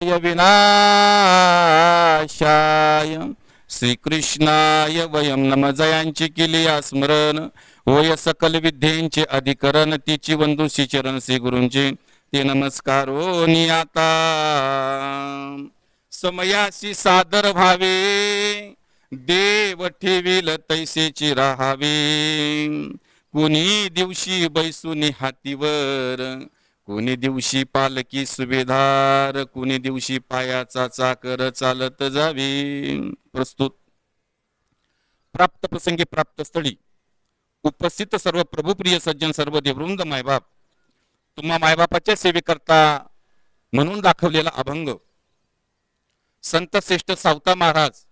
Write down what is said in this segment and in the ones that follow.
विनाशाय श्रीकृष्णाय वयम नम. जयांची केली स्मरण होय सकल विद्येंचे अधिकरण तिची वंदुशी चरण श्री गुरूंचे ते नमस्कार हो नियाता समयासी सादर भावे देव ठेवील तैसेची राहावे कुणी दिवशी बैसूनी हातीवर कोणी दिवशी पालकी सुभेदार कोणी दिवशी पायाचा चाकर चालत जावे. प्रस्तुत प्राप्त प्रसंगी प्राप्त स्थळी उपस्थित सर्व प्रभुप्रिय सज्जन सर्व देववृंद मायबाप तुम्हा मायबापाच्या सेवेकरता म्हणून दाखवलेला अभंग संत श्रेष्ठ सावता महाराज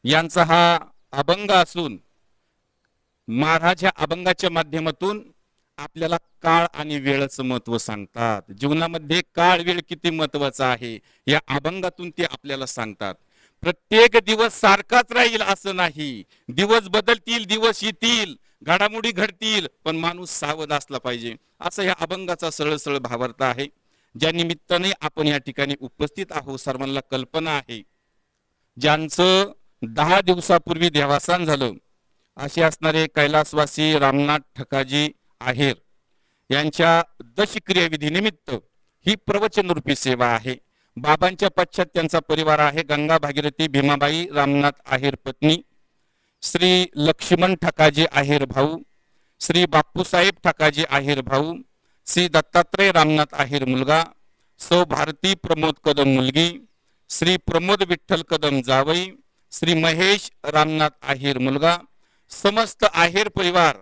यांचा हा अभंग असून महाराज या अभंगाच्या माध्यमातून आपल्याला काळ आणि वेळच महत्व सांगतात. जीवनामध्ये काळ वेळ किती महत्वाचा आहे या अभंगातून ते आपल्याला सांगतात. प्रत्येक दिवस सारखाच राहील असं नाही. दिवस बदलतील, दिवस येतील, घडामोडी घडतील, पण माणूस सावध असला पाहिजे असं या अभंगाचा सरळ सरळ भावार्थ आहे. ज्या निमित्ताने आपण या ठिकाणी उपस्थित आहोत सर्वांना कल्पना आहे ज्यांचं 10 दिवसापूर्वी देवासान झालं असे असणारे कैलासवासी रामनाथ ठकाजी आहेर यांच्या दशक्रिया विधी निमित्त ही प्रवचन रूपी सेवा आहे. बाबांच्या पश्चात त्यांचा परिवार आहे. गंगा भागीरथी भीमाबाई रामनाथ आहेर पत्नी, श्री लक्ष्मण ठकाजी आहेर भाऊ, श्री बापूसाहेब ठकाजी आहेर भाऊ, श्री दत्तात्रय रामनाथ आहेर मुलगा, सौ भारती प्रमोद कदम मुलगी, श्री प्रमोद विठ्ठल कदम जावई, श्री महेश रामनाथ आहेर मुलगा, समस्त आहेर परिवार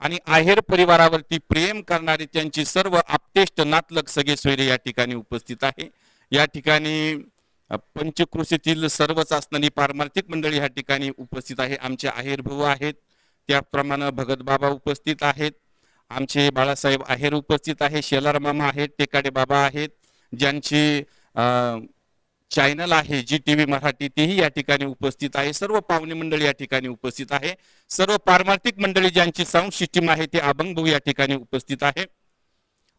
आणि आहेर परिवारावरती प्रेम करणारे त्यांची सर्व आप्तेष्ट नातलग सगळे सोयरे या ठिकाणी उपस्थित आहे. या ठिकाणी पंचक्रोशीतील सर्वच असणारी पारमार्थिक मंडळी या ठिकाणी उपस्थित आहे. आमचे आहेर भाऊ आहेत, त्याप्रमाणे भगत बाबा उपस्थित आहेत, आमचे बाळासाहेब आहेर उपस्थित आहे, शेलार मामा आहेत, टेकाडे बाबा आहेत, ज्यांची चॅनल आहे जी टीव्ही मराठी तेही या ठिकाणी उपस्थित आहे. सर्व पाहुणे मंडळी या ठिकाणी उपस्थित आहे. सर्व पारमार्थिक मंडळी ज्यांची साऊंड सिस्टीम आहे ते अभंग भाऊ या ठिकाणी उपस्थित आहे.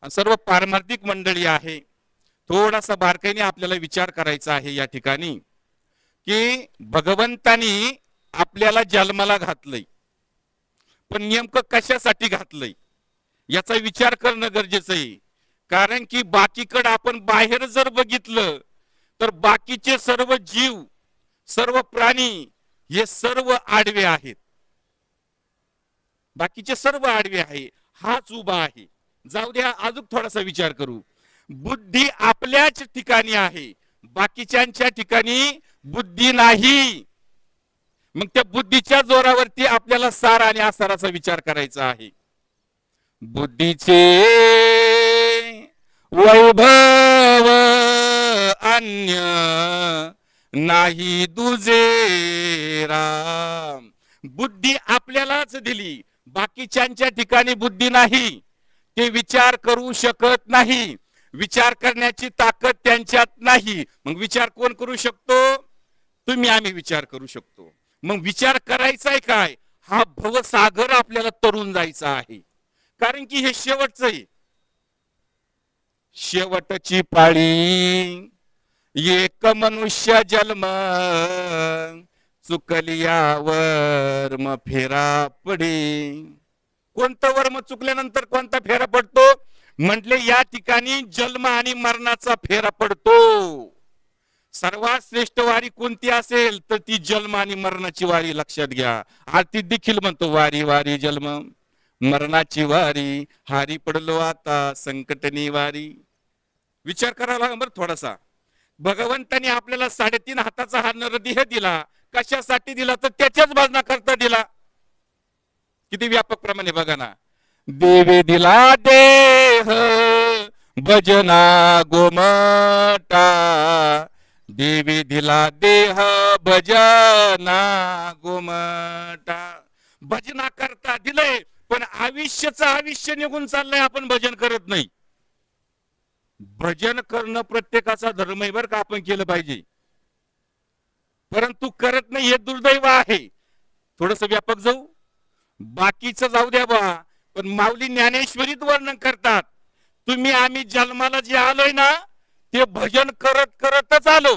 सर्व पारमार्थिक मंडळी आहे. थोडासा बारकाईने आपल्याला विचार करायचा आहे या ठिकाणी की भगवंतानी आपल्याला जन्माला घातलंय, पण नेमकं कशासाठी घातलंय याचा विचार करणं गरजेचं आहे. कारण की बाकीकडे आपण बाहेर जर बघितलं तर बाकीचे सर्व जीव सर्व प्राणी हे सर्व आडवे आहेत. बाकीचे सर्व आडवे आहे, हाच उभा आहे. जाऊ द्या अजून थोडासा विचार करू. बुद्धी आपल्याच ठिकाणी आहे, बाकीच्यांच्या ठिकाणी बुद्धी नाही. मग त्या बुद्धीच्या जोरावरती आपल्याला सार आणि आसाराचा विचार करायचा आहे. बुद्धीचे वैभव अन्य नाही दुजे राम. बुद्धी आपल्यालाच दिली, बाकीच्यांच्या ठिकाणी बुद्धी नाही. ते विचार करू शकत नाही, विचार करण्याची ताकद त्यांच्यात नाही. मग विचार कोण करू शकतो? तुम्ही आम्ही विचार करू शकतो. मग विचार करायचा आहे काय? हा भवसागर आपल्याला तरून जायचा आहे. कारण की हे शेवटचं आहे. शेवटची पाळी एक मनुष्य जन्म चुकलिया वर्म फेरा पडे. कोणतं वर्म चुकल्यानंतर कोणता फेरा पडतो म्हटले या ठिकाणी जन्म आणि मरणाचा फेरा पडतो. सर्वात श्रेष्ठ वारी कोणती असेल तर ती जन्म आणि मरणाची वारी. लक्षात घ्या. आरती देखील म्हणतो वारी वारी जन्म मरणाची वारी, हारी पडलो आता संकटनी वारी. विचार करावा लागेल बरं थोडासा. भगवंताने आपल्याला 3.5 हाताचा हा नरदेह दिला. कशासाठी दिला? तर त्याच्याच भजना करता दिला. किती व्यापक प्रमाणे बघा ना. देवे दिला देह भजना गोमटा, देवी दिला देह भजना गोमटा. भजना करता दिलंय, पण आयुष्य निघून चाललंय, आपण भजन करत नाही. भजन करणं प्रत्येकाचा धर्म आहे बरं का, आपण केलं पाहिजे, परंतु करत नाही हे दुर्दैव आहे. थोडस व्यापक जाऊ, बाकीचं जाऊ द्या बा. पण माऊली ज्ञानेश्वरीत वर्णन करतात, तुम्ही आम्ही जन्माला जे आलोय ना ते भजन करत करतच आलो.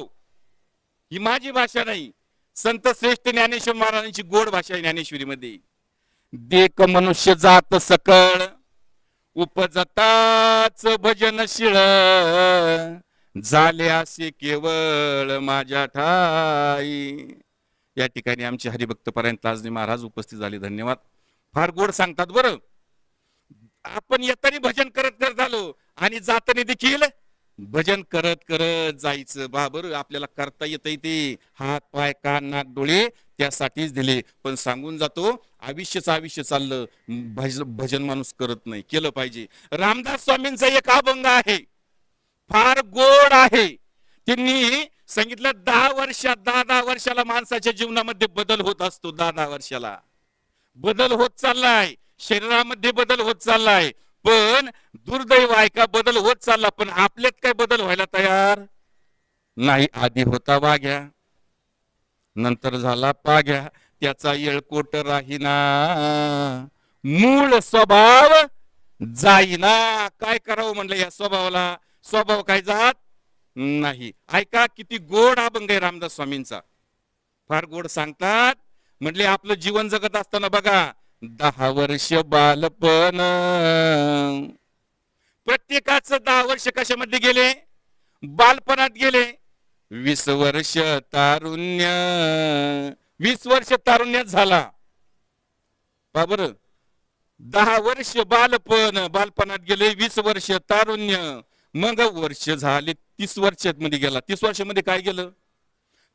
ही माझी भाषा नाही, संत श्रेष्ठ ज्ञानेश्वर महाराजांची गोड भाषा आहे ज्ञानेश्वरीमध्ये. देक मनुष्य जात सकळ, उपजताच भजन शिळ, झाले असे केवळ माझ्या ठाई. या ठिकाणी आमचे हरिभक्त परायण ताजनी महाराज उपस्थित झाले. धन्यवाद. फार गोड सांगतात बरं. आपण येताना भजन करत करत आलो आणि जाताना देखील भजन करत करत जायचं. बाबर आपल्याला करता येतंय ते, हात पाय कान नाक डोळे त्यासाठीच दिले. पण सांगून जातो, आयुष्य चाललं, भजन माणूस करत नाही. केलं पाहिजे. रामदास स्वामींचा एक अभंग आहे, फार गोड आहे. त्यांनी सांगितलं 10 वर्षाला माणसाच्या जीवनामध्ये बदल होत असतो. 10 वर्षाला बदल होत चाललाय, शरीरामध्ये बदल होत चाललाय. पण दुर्दैव आहे का, बदल होत चालला पण आपल्यात काय बदल व्हायला तयार नाही. आधी होता वाघ्या, नंतर झाला पाघ्या, त्याचा येळकोट राहीना, मूळ स्वभाव जाईना. काय करावं म्हणलं या स्वभावाला, स्वभाव काय जात नाही. ऐका किती गोड अभंग आहे रामदास स्वामींचा, फार गोड सांगतात. म्हटले आपलं जीवन जगत असताना बघा, 10 वर्ष बालपण, प्रत्येकाचं 10 वर्ष कशामध्ये गेले, बालपणात गेले. 20 वर्ष तारुण्य, 20 वर्ष तारुण्यात झाला. बाबर 10 वर्ष बालपण, बालपणात गेले. 20 वर्ष तारुण्य, मग वर्ष झाले 30 वर्षात गेला. 30 वर्षामध्ये काय गेलं,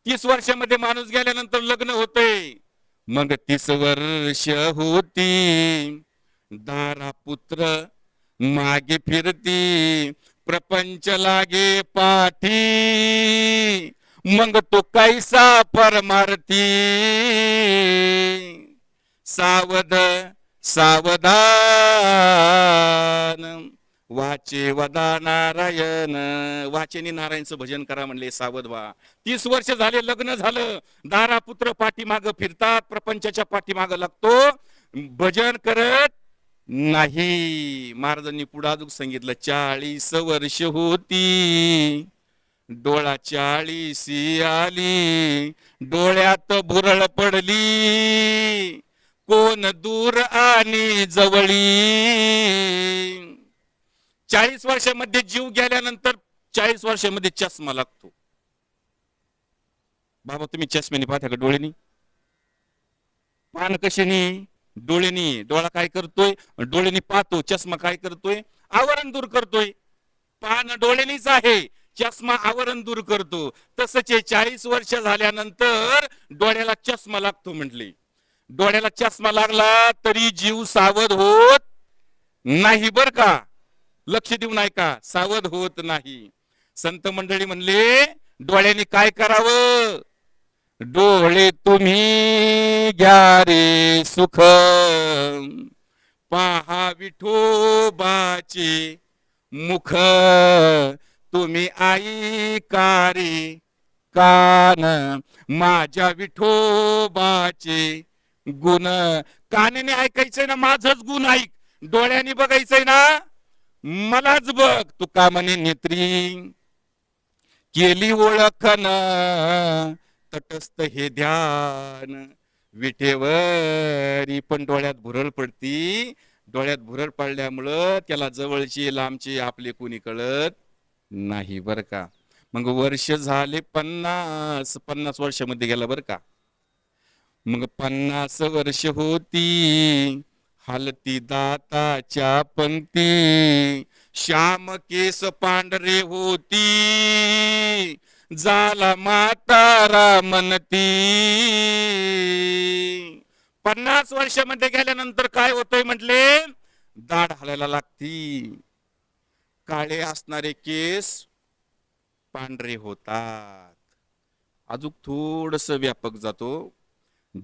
30 वर्षामध्ये माणूस गेल्यानंतर लग्न होते. मग 30 वर्ष होती, दारा पुत्र मागे फिरती, प्रपंच लागे पाठी, मग तो कैसा परमारती. सावध सावधान वाचे वदा नारायण, वाचेनी नारायणचं भजन करा म्हणले, सावध व्हा. 30 वर्ष झाले, लग्न झालं, दारा पुत्र पाठीमाग फिरतात, प्रपंचाच्या पाठीमाग लागतो, भजन करत नाही. महाराजांनी पुढे अजून सांगितलं, 40 वर्ष होती, डोळा 40 आली, डोळ्यात भुरळ पडली, कोण दूर आणि जवळी. 40 वर्षामध्ये जीव गेल्यानंतर 40 वर्षामध्ये चष्मा लागतो. बाबा तुम्ही चष्म्याने पाहता का, डोळ्यानी पान कशाने, डोळ्यानी. डोळा काय करतोय, डोळ्यानी पाहतो. चष्मा काय करतोय, आवरण दूर करतोय. पान डोळ्यानीच आहे, चष्मा आवरण दूर करतो. तसंच 40 वर्ष झाल्यानंतर डोळ्याला चष्मा लागतो म्हटले. डोळ्याला चष्मा लागला तरी जीव सावध होत नाही बर का, लक्ष देऊन ऐका, सावध होत नाही. संत मंडळी म्हणले, डोळ्याने काय करावं, डोळे तुम्ही घ्या रे सुख, पहा विठोबाचे मुख, तुम्ही ऐका रे कान, माझ्या विठोबाचे गुण. कानाने ऐकायचंय ना माझंच गुण ऐक, डोळ्याने बघायचंय ना मलाच बघ. तुका म्हणे नेत्री केली ओळखन, तटस्थ हे ध्यान, विठेवरी. पण डोळ्यात भुरळ पडती, डोळ्यात भुरळ पडल्यामुळं त्याला जवळची लांबची आपले कोणी कळत नाही बर का. मग वर्ष झाले 50 वर्षामध्ये गेला बर का. मग 50 वर्ष होती, हालती दाताच्या पंक्ती, श्याम केस पांढरे होती, झाला म्हातारा म्हणती. 50 वर्षामध्ये गेल्यानंतर काय होतंय म्हटले, दाढ हालायला लागती, काळे असणारे केस पांढरे होतात. अजून थोडस व्यापक जातो.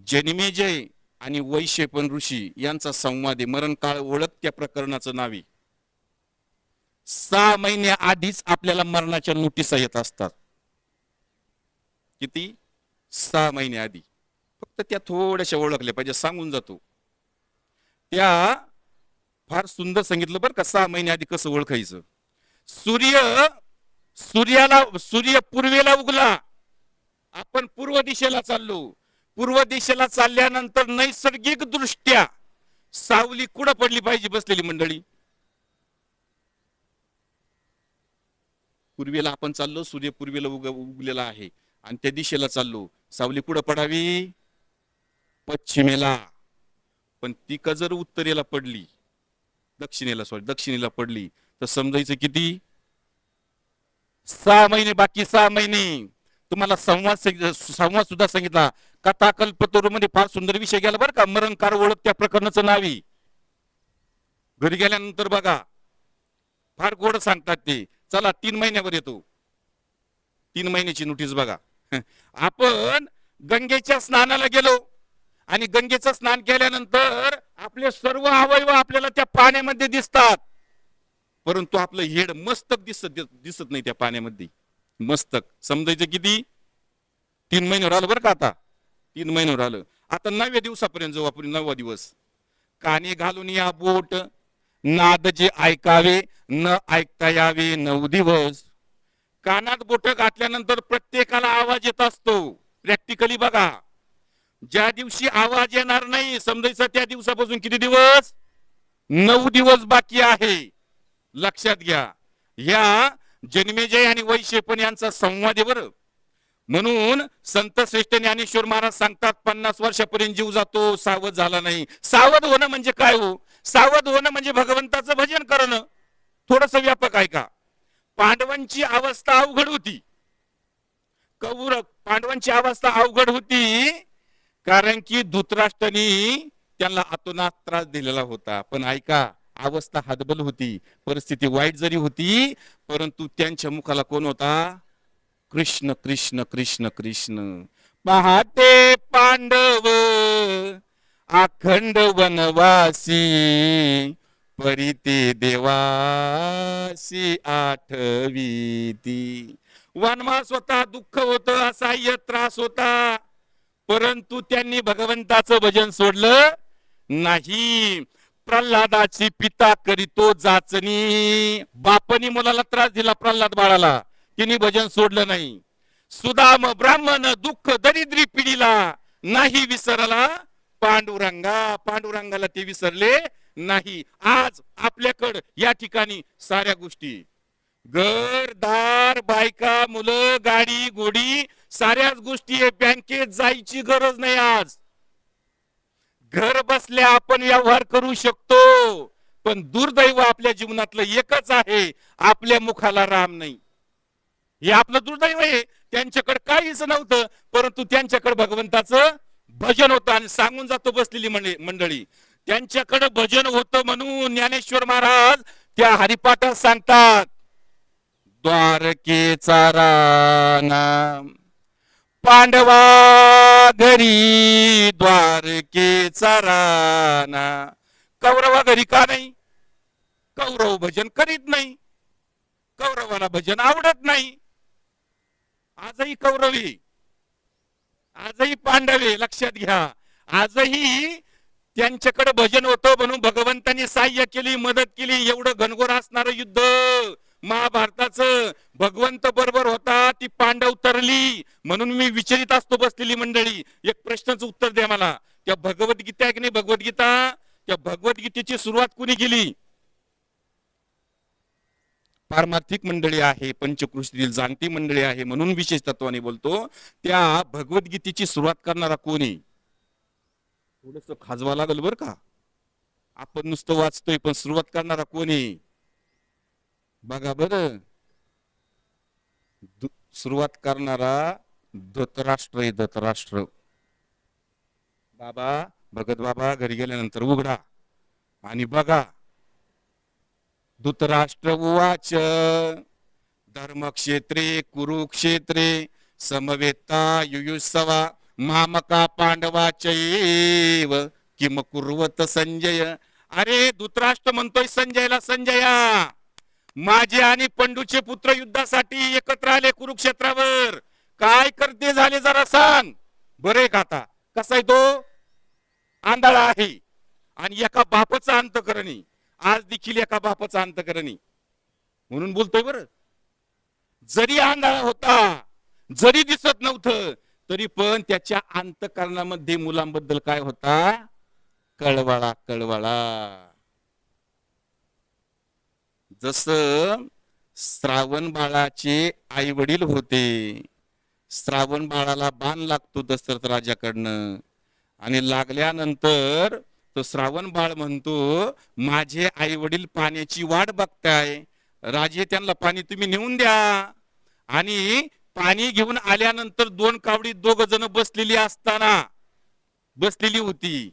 जन्मेजय आणि वैशेपण ऋषी यांचा संवाद आहे. मरण काळ ओळख त्या प्रकरणाचं नाव आहे. 6 महिने आधीच आपल्याला मरणाच्या नोटिसा येत असतात. किती, 6 महिने आधी. फक्त त्या थोड्याशा ओळखल्या पाहिजे, सांगून जातो. त्या फार सुंदर सांगितलं बरं का, 6 महिने आधी कसं ओळखायचं. सूर्य सूर्य पूर्वेला उगला, आपण पूर्व दिशेला चाललो. पूर्व दिशेला चालल्यानंतर नैसर्गिक दृष्ट्या सावली कुठं पडली पाहिजे बसलेली मंडळी? पूर्वेला आपण चाललो, सूर्य पूर्वेला उगलेला आहे आणि त्या दिशेला चाललो, सावली कुठं पडावी? पश्चिमेला. पण ती का जर उत्तरेला पडली, दक्षिणेला पडली, तर समजायचं किती? 6 महिने बाकी. 6 महिने तुम्हाला संवाद सुद्धा सांगितला. कथा कल्पतरू मध्ये फार सुंदर विषय गेला बरं का. मरणकार ओळख त्या प्रकरणाचं नावी. घरी गेल्यानंतर बघा, फार गोड सांगतात ते. चला 3 महिन्यावर येतो. 3 महिन्याची नोटीस बघा. आपण गंगेच्या स्नानाला गेलो आणि गंगेचं स्नान केल्यानंतर आपले सर्व अवयव आपल्याला त्या पाण्यामध्ये दिसतात, परंतु आपलं हेड मस्तक दिसत नाही त्या पाण्यामध्ये. मस्तक समजायचं किती? 3 महिन्यावर आलं बरं का. आता 3 महिन्यावर आलं. आता 9व्या दिवसापर्यंत जाऊ आपण. 9वा दिवस. काने घालून या बोट, नाद जे ऐकावे न ऐकता यावे 9 दिवस. कानात बोट घातल्यानंतर प्रत्येकाला आवाज येत असतो. प्रॅक्टिकली बघा, ज्या दिवशी आवाज येणार नाही समजायचं त्या दिवसापासून किती दिवस? 9 दिवस बाकी आहे. लक्षात घ्या. ह्या जन्मेजय आणि वैशेपण यांचा संवाद आहे बरं. म्हणून संत श्रेष्ठ ज्ञानेश्वर महाराज सांगतात 50 वर्षापर्यंत जीव जातो सावध झाला नाही. सावध होणं म्हणजे काय हो? सावध होणं म्हणजे भगवंताचं भजन करणं. थोडस व्यापक आहे का. पांडवांची अवस्था अवघड होती. पांडवांची अवस्था अवघड होती कारण की धृतराष्ट्रांनी त्यांना अतोनात त्रास दिलेला होता. पण ऐका, अवस्था हतबल होती, परिस्थिती वाईट जरी होती, परंतु त्यांच्या मुखाला कोण होता? कृष्ण कृष्ण कृष्ण कृष्ण. पाहते पांडव अखंड वनवासी, परिते देवासी आठवीती. वनवास होता, दुःख होतं, असह्य त्रास होता, परंतु त्यांनी भगवंताचं भजन सोडलं नाही. प्रल्हादाची पिता करीतो जाचणी. बापानी मुलाला त्रास दिला प्रल्हाद बाळाला, तिने भजन सोडलं नाही. सुदाम ब्राह्मण दुःख दरिद्री पिढीला नाही विसरला पांडुरंगाला ते विसरले नाही. आज आपल्याकडं या ठिकाणी साऱ्या गोष्टी, घर दार, बायका, मुलं, गाडी गोडी, साऱ्याच गोष्टी आहे. बँकेत जायची गरज नाही. आज घर बसल्या आपण व्यवहार करू शकतो. पण दुर्दैव आपल्या जीवनातलं एकच आहे, आपल्या मुखाला राम नाही. हे आपलं दुर्दैव आहे. त्यांच्याकडे काहीच नव्हतं, परंतु त्यांच्याकडे भगवंताचं भजन होतं. आणि सांगून जातो बसलेली मंडळी, त्यांच्याकडे भजन होतं म्हणून ज्ञानेश्वर महाराज त्या हरिपाठात सांगतात, द्वारकेचा राणा पांडवा घरी, द्वारकेचा राणा. कौरवा घरी का नाही? कौरव भजन करीत नाही, कौरवाला भजन आवडत नाही. आजही कौरवी, आजही पांडवे. लक्षात घ्या, आजही त्यांच्याकडे भजन होतं म्हणून भगवंतांनी सहाय्य केली, मदत केली. एवढं घनघोर असणारं युद्ध महाभारताचं भगवंत बरोबर होता, ती पांडव तरली. म्हणून मी विचारित असतो बसलेली मंडळी, एक प्रश्नाचं उत्तर द्या मला. त्या भगवद्गीता आहे की नाही, भगवद्गीता, त्या भगवद्गीतेची सुरुवात कुणी केली? पारमार्थिक मंडळी आहे, पंचकृषीतील जाणती मंडळी आहे, म्हणून विशेष तत्वाने बोलतो. त्या भगवद्गीतेची सुरुवात करणारा कोणी? थोडस खाजवा लागल बर का. आपण नुसतं वाचतोय, पण सुरुवात करणारा कोणी? बघा बर. सुरुवात करणारा धृतराष्ट्र आहे. धृतराष्ट्र बाबा, भगत बाबा घरी गेल्यानंतर उघडा आणि बघा. धृतराष्ट्र उवाच धर्मक्षेत्रे कुरुक्षेत्रे समवेता युयुत्सवा मामका पांडवाचैव किम कुर्वत संजय. अरे धृतराष्ट्र म्हणतोय संजयला, संजया माझे आणि पंडूचे पुत्र युद्धासाठी एकत्र आले कुरुक्षेत्रावर. काय करते झाले जरा सांग. बरे का आता? कसा आहे तो? आंधळा आहे आणि एका बापाचा अंतकरणी. आज देखील एका बापाचा अंतकरणी म्हणून बोलतोय. बरं, जरी आंधळा होता, जरी दिसत नव्हतं, तरी पण त्याच्या अंतःकरणामध्ये मुलांबद्दल काय होता? कळवळा, कळवळा. जसं श्रावण बाळाचे आई वडील होते, श्रावण बाळाला बाण लागतो दशरथ राजाकडनं, आणि लागल्यानंतर तो श्रावण बाळ म्हणतो, माझे आई वडील पाण्याची वाट बघताय, राजे त्यांना पाणी तुम्ही नेऊन द्या. आणि पाणी घेऊन आल्यानंतर दोन कावडी दोघ जण बसलेली होती,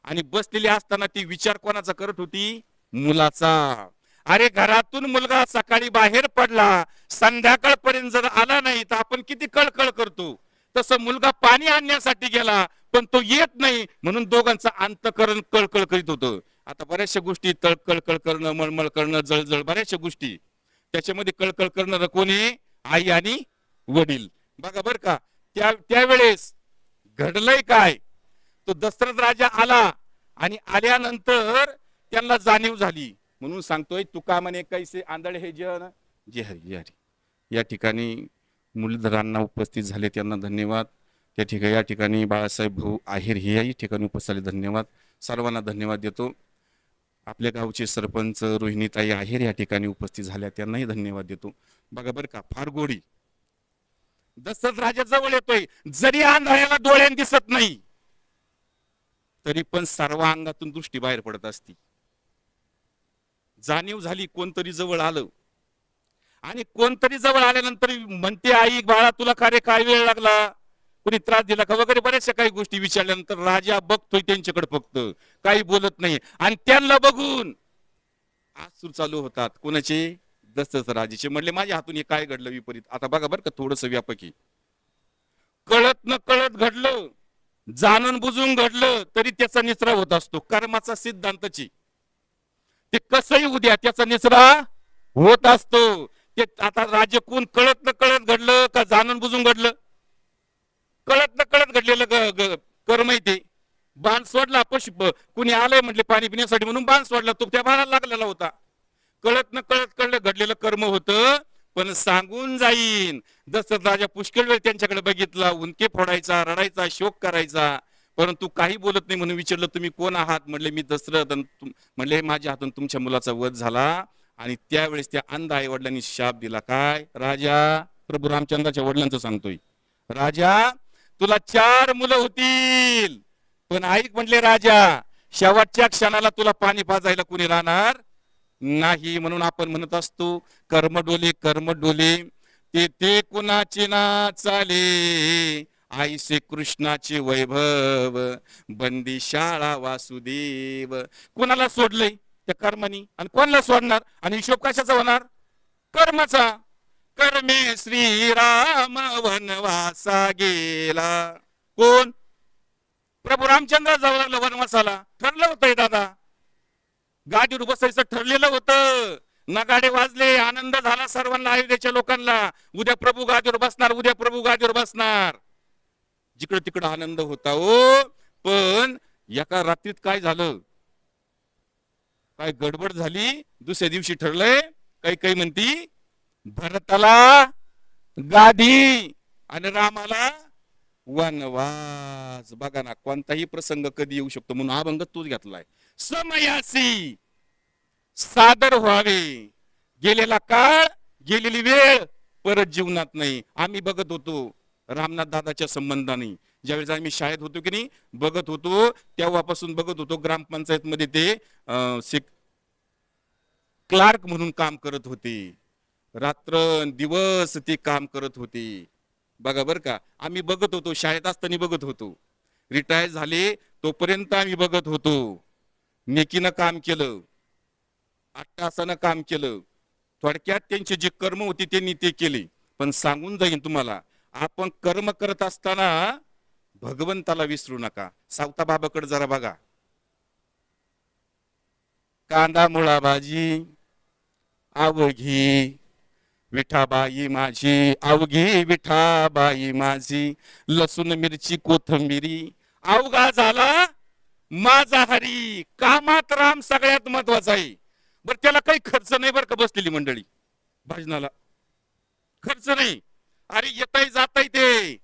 आणि बसलेली असताना ती विचार कोणाचा करत होती? मुलाचा. अरे घरातून मुलगा सकाळी बाहेर पडला, संध्याकाळपर्यंत जर आला नाही तर आपण किती कळकळ करतो. तसं मुलगा पाणी आणण्यासाठी गेला, पण तो येत नाही, म्हणून दोघांचं अंतःकरण कळकळ करीत होतं. आता बऱ्याचशा गोष्टी कळकळ करणं, मळमळ करणं, जळजळ, बऱ्याचशा गोष्टी त्याच्यामध्ये कळकळ करणं कोणी? आई आणि वडील. बघा बर का, त्यावेळेस घडलंय काय? तो दशरथ राजा आला, आणि आल्यानंतर त्यांना जाणीव झाली. म्हणून सांगतोय, तुका म्हणे कैसे आंधळे हे जन, जे हरी जे हरी. या ठिकाणी मुरलीधरांना उपस्थित झाले, त्यांना धन्यवाद. त्या ठिकाणी या ठिकाणी बाळासाहेब भाऊ आहेर हे याही ठिकाणी उपस्थित झाले, धन्यवाद. सर्वांना धन्यवाद देतो. आपल्या गावचे सरपंच रोहिणीताई आहेर या ठिकाणी उपस्थित झाल्या, त्यांनाही धन्यवाद देतो. बघा बरं का, फार गोडी. दशरथ राजा जवळ येतोय, जरी आंधळ्याला डोळ्यान दिसत नाही, तरी पण सर्व अंगातून दृष्टी बाहेर पडत असती. जाणीव झाली, कोणतरी जवळ आलं, आणि कोणतरी जवळ आल्यानंतर म्हणते, आई बाळा तुला काय वेळ लागला, कोणी त्रास दिला का वगैरे, बऱ्याचशा काही गोष्टी विचारल्यानंतर राजा बघतोय त्यांच्याकडे, फक्त काही बोलत नाही. आणि त्यांना बघून आसूर चालू होतात. कोणाचे? दशरथ राजाचे. म्हणले माझ्या हातून हे काय घडलं विपरीत. आता बघा बरं का, थोडस व्यापकी, कळत न कळत घडलं, जाणून बुजून घडलं, तरी त्याचा निचरा होत असतो. कर्माचा सिद्धांतची, ते कसंही उद्या त्याचा निचरा होत असतो. ते आता राज्य कोण कळत न कळत घडलं का जाणून बुजून घडलं? कळत न कळत घडलेलं कर्म ते. बाण सोडला, कुणी आलंय म्हटले पाणी पिण्यासाठी म्हणून बाण सोडला, तो त्या बाणाला लागलेला होता. कळत न कळत घडलेलं कर्म होतं. पण सांगून जाईन, दशरथ राजा पुष्कळ वेळ त्यांच्याकडे बघितला, उनके फोडायचा, रडायचा, शोक करायचा, परंतु काही बोलत नाही. म्हणून विचारलं, तुम्ही कोण आहात? म्हणले मी दशरथ. म्हणले माझ्या हातून तुमच्या मुलाचा वध झाला. आणि त्यावेळेस त्या अंध आई वडिलांनी शाप दिला. काय? राजा, प्रभू रामचंद्राच्या वडिलांचं सांगतोय, राजा तुला 4 मुलं होतील, पण ऐक म्हटले राजा, शेवटच्या क्षणाला तुला पाणी पाजायला कुणी राहणार नाही. म्हणून आपण म्हणत असतो, कर्म डोले कर्म डोले, ते कुणाचे ना चाले, आईसे कृष्णाचे वैभव, बंदी शाळा वासुदेव. कुणाला सोडलंय त्या कर्मानी, आणि कोणाला सोडणार? आणि हिशोब कशाचा होणार? कर्माचा. कर्मे श्रीराम वनवासा गेला. कोण? प्रभू रामचंद्र जाऊ लागला वनवासाला. ठरलं होतं दादा, गाडीवर बसायचं ठरलेलं होतं. नगाडे वाजले, आनंद झाला सर्वांना, अयोध्येच्या लोकांना. उद्या प्रभू गादीवर बसणार, उद्या प्रभू गादीवर बसणार. जिकडे तिकडे आनंद होता हो. पण एका रात्रीत काय झालं? काय गडबड झाली. दुसऱ्या दिवशी ठरलंय, काही म्हणती भरताला गादी आणि रामाला वनवास. बघा ना, कोणताही प्रसंग कधी येऊ शकतो. म्हणून अभंग तोच घेतलाय, समयासी सादर व्हावे. गेलेला काळ, गेलेली वेळ परत जीवनात नाही. आम्ही बघत होतो रामनाथ दादाच्या संबंधाने, ज्यावेळेस आम्ही शाळेत होतो की नाही, बघत होतो, तेव्हापासून बघत होतो. ग्रामपंचायत मध्ये ते क्लार्क म्हणून काम करत होते. रात्र दिवस ते काम करत होते. बघा बर का, आम्ही बघत होतो, शाळेत असताना बघत होतो. रिटायर झाले तोपर्यंत आम्ही बघत होतो. नेकीनं काम केलं, 8 तासानं काम केलं. थोडक्यात त्यांचे जे कर्म होते त्यांनी ते केले. पण सांगून जाईन तुम्हाला, आपण कर्म करत असताना भगवंताला विसरू नका. सावता बाबाकडे जरा बघा. कांदा मुळा भाजी अवघी विठाबाई माझी, अवघी विठाबाई माझी, लसूण मिरची कोथंबिरी अवघा झाला माझा हरी. कामात राम सगळ्यात महत्वाचा आहे. बर त्याला काही खर्च नाही बर का बसलेली मंडळी भजनाला. खर्च नाही. अरे येतय जातय ते,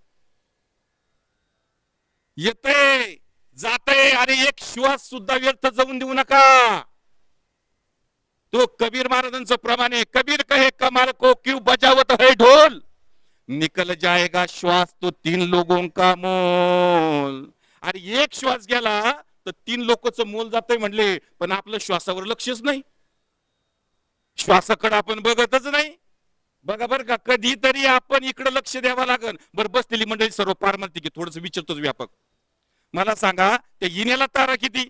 येतय जातय. अरे एक श्वास सुद्धा व्यर्थ जाऊन देऊ नका. तो कबीर महाराजांचं प्रमाण आहे. कबीर कहे कमाल को क्यों बजावत है ढोल, निकल जाएगा श्वास तो तीन लोगों का मोल. अरे एक श्वास गेला तर तीन लोकच मोल जातंय म्हणले, पण आपलं श्वासावर लक्षच नाही. श्वासाकडे आपण बघतच नाही. बघा बरं का, कधीतरी आपण इकडे लक्ष द्यावं लागल. बरं बसलेली मंडळी सर्व पार म्हणते की थोडस विचारतोच व्यापक, मला सांगा त्या इण्याला तारा किती?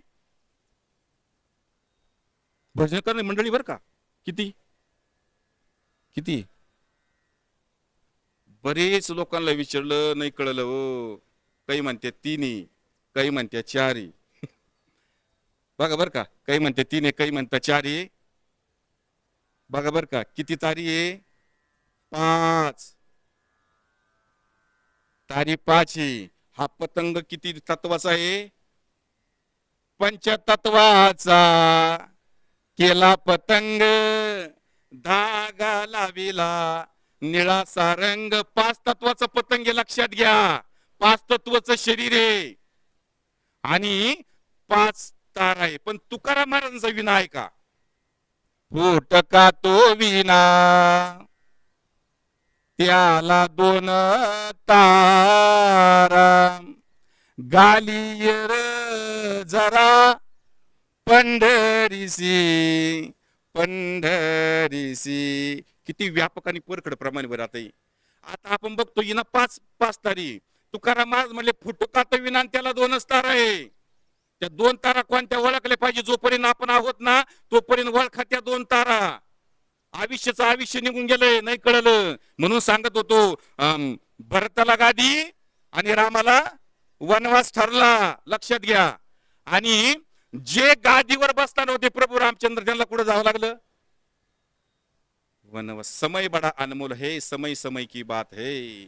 भजन करणे मंडळी बरं का, किती किती? बरेच लोकांना विचारलं नाही कळलं हो. काही म्हणते तिन्ही, काही म्हणते चारी. बघा बरं का, काही म्हणते तीन, काही म्हणतात चारी. बघा बरं का किती तारी आहे? 5 तारी 5 आहे. हा पतंग किती तत्वाचा आहे? पंचतत्वाचा. केला पतंग धागा लाविला निळा सारंग. 5 तत्वाचा पतंग आहे, लक्षात घ्या. 5 तत्वाचं शरीर आहे आणि 5 तार आहे. पण तुकाराम महाराजांचा विना आहे का? फूट का तो विना त्याला 2 तारा, गालियर जरा पंढरीसी पंढरीसी. किती व्यापक आणि परखड प्रमाणे बरं. आता आपण बघतो ना 5 तारी. तुकाराम महाराज म्हणले फुटका तर विना त्याला 2च तारा आहे. त्या 2 तारा कोणत्या ओळखल्या पाहिजे? जोपर्यंत आपण आहोत ना तोपर्यंत ओळखा त्या 2 तारा. आयुष्याचं आयुष्य निघून गेलंय नाही कळलं. म्हणून सांगत होतो, भरताला गादी आणि रामाला वनवास ठरला, लक्षात घ्या. आणि जे गादीवर बसताना होते प्रभू रामचंद्र, त्यांना कुठे जावं लागलं? वनवास. समय बडा अनमोल है, समय समय की बात है.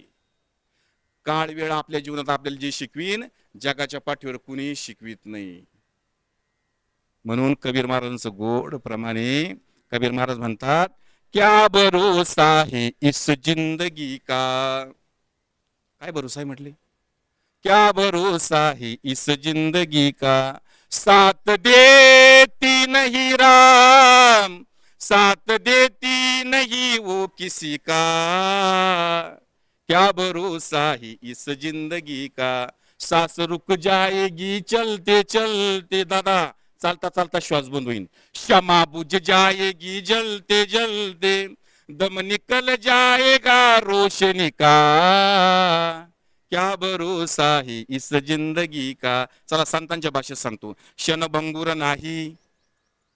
काळ वेळ आपल्या जीवनात आपल्याला जे शिकवीन जगाच्या पाठीवर कुणी शिकवित नाही. म्हणून कबीर महाराजांचं गोड प्रमाणे कबीर महाराज म्हणतात, क्या भरोसा है इस जिंदगी का. काय भरोसा आहे म्हटले? क्या भरोसा है इस जिंदगी का, साथ देती नहीं राम, साथ देती नहीं वो किसी का. क्या भरोसा है इस जिंदगी का, सांस रुक जाएगी चलते चलते. दादा चालता चालता श्वास बंद होईल. क्षमा बुझ जाएगी जलते जलते, दम निकल जाएगा रोशनी का. क्या भरोसा है इस जिंदगी का. चला संतांच्या भाषेत सांगतो. क्षणभंगुर नाही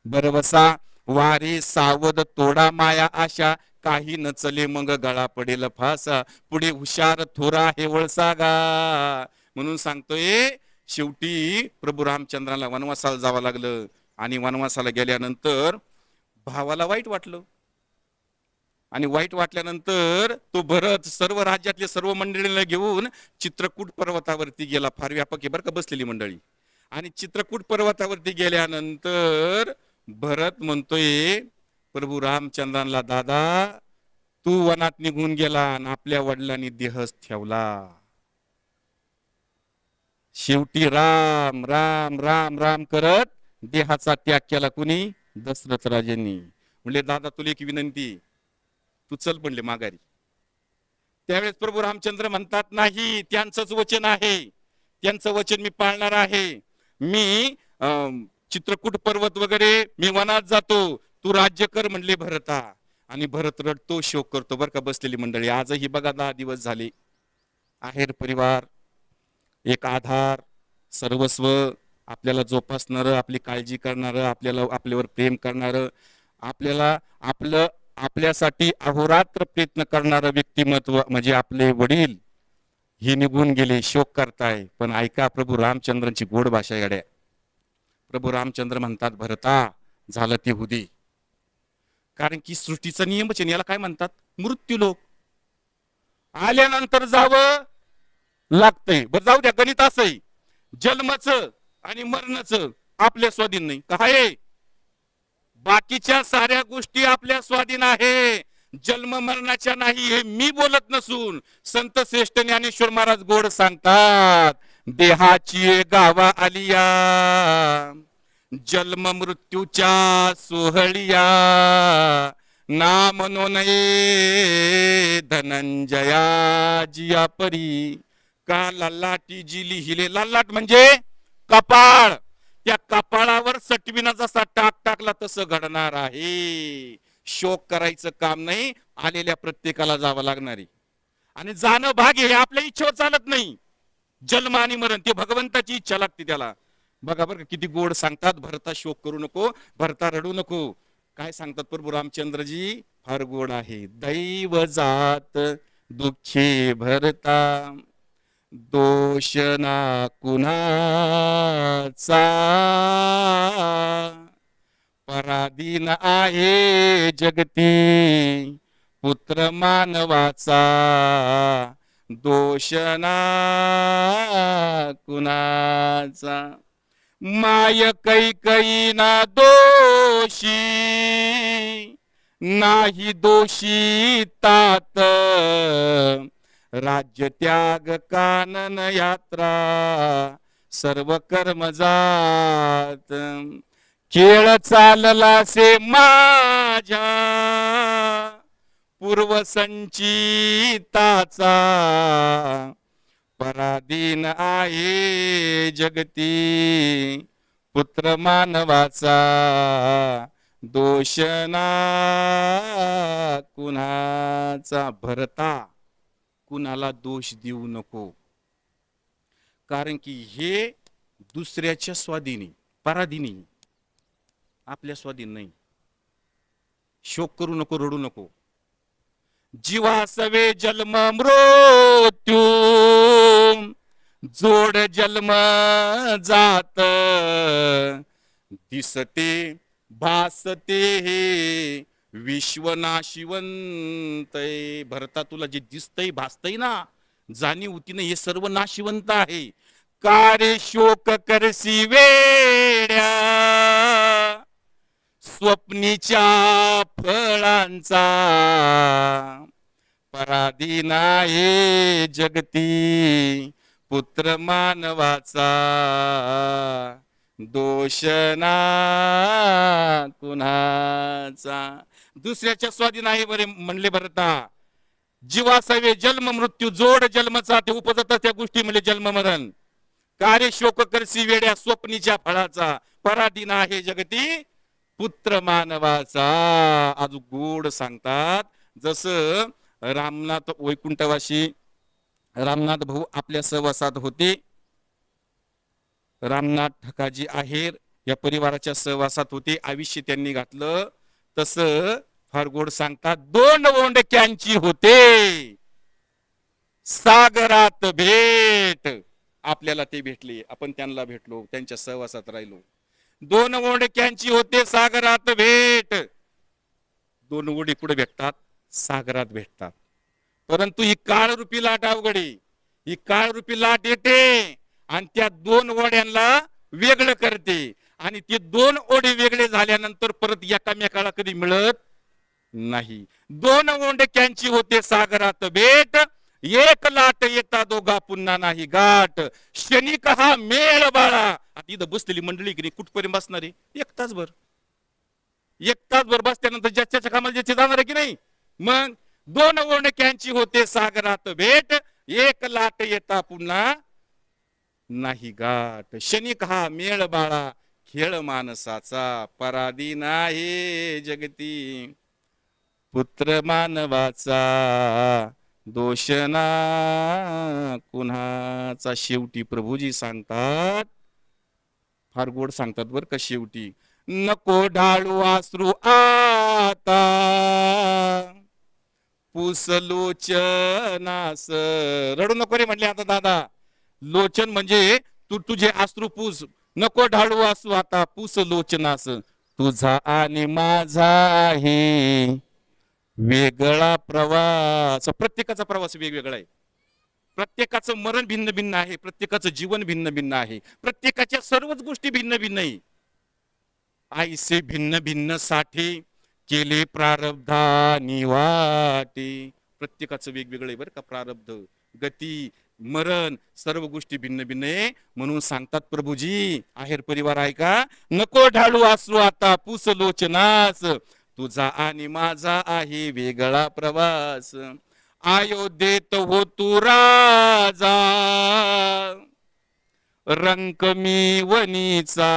बरवसा, वारे सावध तोडा माया आशा, काही न चले मग गळा पडेल फासा, पुढे हुशार थोरा हे वळसागा. म्हणून सांगतोय शेवटी प्रभू रामचंद्राला वनवासाला जावं लागलं. आणि वनवासाला गेल्यानंतर भावाला वाईट वाटलं. आणि वाईट वाटल्यानंतर तो भरत सर्व राज्यातले सर्व मंडळीला घेऊन चित्रकूट पर्वतावरती गेला. फार व्यापक आहे बरं का बसलेली मंडळी. आणि चित्रकूट पर्वतावरती गेल्यानंतर भरत म्हणतोय प्रभू रामचंद्रांना, दादा तू वनात निघून गेला आणि आपल्या वडिलांनी देहच ठेवला. शेवटी राम राम राम राम करत देहाचा त्याग केला. कुणी? दशरथ राजांनी. म्हणले दादा तुला एक विनंती, तू चल म्हणले माघारी. त्यावेळेस प्रभू रामचंद्र म्हणतात, नाही त्यांचंच वचन आहे, त्यांचं वचन मी पाळणार आहे. मी चित्रकूट पर्वत वगैरे मी वनात जातो, तू राज्य कर म्हणले भरता. आणि भरत रडतो, शोक करतो बरं का बसलेली मंडळी. आजही बघा 10 दिवस झाले. आहेर परिवार एक आधार, सर्वस्व, आपल्याला जोपासणार, आपली काळजी करणार, आपल्याला आपल्यावर प्रेम करणार, आपल्याला आपल्यासाठी अहोरात्र प्रयत्न करणारं व्यक्तिमत्व म्हणजे आपले वडील हे निघून गेले. शोक करताय. पण ऐका प्रभू रामचंद्रांची गोड भाषा येड्या. प्रभू रामचंद्र म्हणतात, भरता झालं ते होऊ दे. कारण की सृष्टीचा नियमच आहे. याला काय म्हणतात? मृत्यूलोक. आल्यानंतर जावं लागतंय. बरं जाऊ द्या, गणित असंही जन्माचं आणि मरणाचं आपल्या स्वाधीन नाही. काय बाकीच्या साऱ्या गोष्टी आपल्या स्वाधीन आहे. जन्म मरणाच्या नाही हे मी बोलत नसून संत श्रेष्ठ ज्ञानेश्वर महाराज गोड सांगतात. देहाची गावा आलिया जन्म मृत्यूच्या सोहळिया ना म्हणो नये धनंजया जिया परी. का ललाटी जी लिहिले, ललाट म्हणजे कपाळ, त्या कपाळावर सटविना जसा टाक टाकला तसं घडणार आहे. शोक करायचं काम नाही, आलेल्या प्रत्येकाला जावं लागणारी आणि जाणं भाग हे आपल्या इच्छेवर चालत नाही. जन्म आणि मरण ते भगवंताची इच्छा लागते त्याला. बघा बरं किती गोड सांगतात, भरता शोक करू नको, भरता रडू नको. काय सांगतात प्रभू रामचंद्रजी, फार गोड आहे. दैव जात दुःखी भरता दोष ना कुणाचा पराधीन आहे जगती पुत्र मानवाचा दोष ना कुणाचा. माय कै ना दोषी नाही दोषी तात राज्य त्याग कानन यात्रा सर्व कर्म जात. खेळ चालला से माझ्या पूर्व संचिताचा पराधीन आहे जगती पुत्र मानवाचा दोष ना कुणाचा. भरता कुणाला दोष देऊ नको, कारण की हे दुसऱ्याच्या स्वाधीनी पराधीनी, आपल्या स्वाधीन नाही. शोक करू नको, रडू नको. जीवासवे जन्म मृत्यू जोड जन्म जात दिसते भासते हे विश्वनाशिवंत. भरता तुला जे दिसतंय भासतंय ना, जाणीव होती ना, हे सर्व नाशिवंत आहे. कारे शोक करसी वेड्या स्वप्नीच्या फळांचा पराधीन आहे जगती पुत्र मानवाचा दोष ना कुणाचा. दुसऱ्याच्या स्वाधीन आहे बरे म्हणले भरता. जीवासावे जन्म मृत्यू जोड जन्मचा ते उपजत त्या गोष्टी म्हणजे जन्म मरण. कार्य शोक करसी वेड्या स्वप्नीच्या फळाचा पराधीन आहे जगती पुत्र मानवाचा. आज गोड सांगतात. जसं रामनाथ वैकुंठवासी रामनाथ भाऊ आपल्या सहवासात होते. रामनाथ ठकाजी आहेर या परिवाराच्या सहवासात होते. आयुष्य त्यांनी घातलं. तसं फार गोड सांगतात. दोन ओंडक्यांची होते सागरात भेट. आपल्याला ते भेटले, आपण त्यांना भेटलो, त्यांच्या सहवासात राहिलो. दोन ओंडक्यांची होते सागरात भेट. दोन ओढे कुठे भेटतात? सागरात भेटतात. परंतु ही काळरूपी लाट अवघडी, ही काळरूपी लाट येते आणि त्या दोन ओढ्यांना वेगळं करते आणि ते दोन ओढे वेगळे झाल्यानंतर परत एकामेकाला कधी मिळत नाही. दोन ओंडक्यांची होते सागरात भेट, एक लाट येता दोघा पुन्हा नाही गाठ. क्षणिक हा मेळ बाळा. आता इथं बसलेली मंडळी की नाही कुठपर्यंत बसणार आहे? एक तासभर, एक तासभर बसल्यानंतर ज्याच्या कामाला ज्याचे जाणार आहे की नाही. मग दोन ओंडक्यांची होते सागरात भेट, एक लाट येता पुन्हा नाही गाठ. क्षणिक हा मेळ बाळा खेळ माणसाचा पराधीन आहे जगती पुत्र मानवाचा दोष ना कुणाचा. शेवटी प्रभूजी सांगतात, फार गोड सांगतात बर का. शेवटी नको ढाळू आश्रू आता पुस लोचनास. रडू नको रे म्हटले आता दादा. लोचन म्हणजे तू तुझे अश्रू पूस. नको ढाळू आसू आता पुस लोचनास. तुझा आणि माझा आहे वेगळा प्रवास. प्रत्येकाचा प्रवास वेगवेगळा आहे. प्रत्येकाचं मरण भिन्न भिन्न आहे. प्रत्येकाचं जीवन भिन्न भिन्न आहे. प्रत्येकाच्या सर्वच गोष्टी भिन्न भिन्न आहे. आईसे भिन्न भिन्न साठे केले प्रारब्धानी वाटे. प्रत्येकाचं वेगवेगळं आहे बरं का प्रारब्ध, गती, मरण, सर्व गोष्टी भिन्न भिन्न आहे. म्हणून सांगतात प्रभूजी, आहेर परिवार आहे का, नको ढाळू आसरू आता पुस लोचनास, तुझा आणि माझा आहे वेगळा प्रवास. अयोध्येत हो तू राजा, रंक मी वनीचा.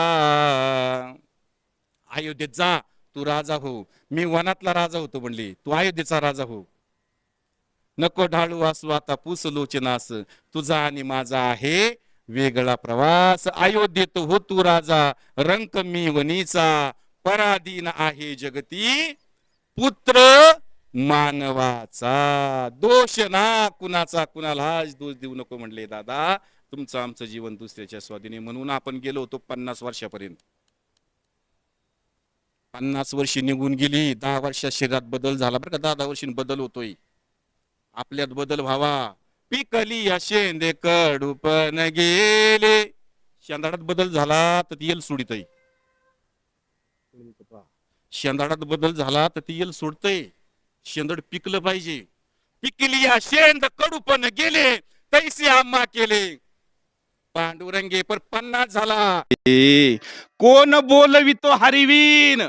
अयोध्येत जा, तू राजा हो. मी वनातला राजा होतो म्हणले, तू अयोध्येचा राजा हो. नको ढाळू असू आता पुस लोचनास, तुझा आणि माझा आहे वेगळा प्रवास. अयोध्येत हो तू राजा, रंक मी वनीचा, पराधीन आहे जगती पुत्र मानवाचा. दोष ना कुणाचा, कुणालाच दोष देऊ नको म्हणले दादा. तुमचं आमचं जीवन दुसऱ्याच्या स्वाधीने. म्हणून आपण गेलो होतो 50 वर्षापर्यंत. 50 वर्षी निघून गेली, 10 वर्षात शरीरात बदल झाला बरं का. 10-10 वर्षी बदल होतोय, आपल्यात बदल व्हावा. पिकली या शेंदे कडू पण गेले. शेंदाडात बदल झाला तर ती येल सोडितय. शेंदाडात बदल झाला तर ती येल सोडतय. शेंदड पिकलं पाहिजे. पिकली या शेंद कडू पण गेले, तैसे आम्हा केले पांडुरंगे. पर 50 झाला. कोण बोलवितो हरिवीन,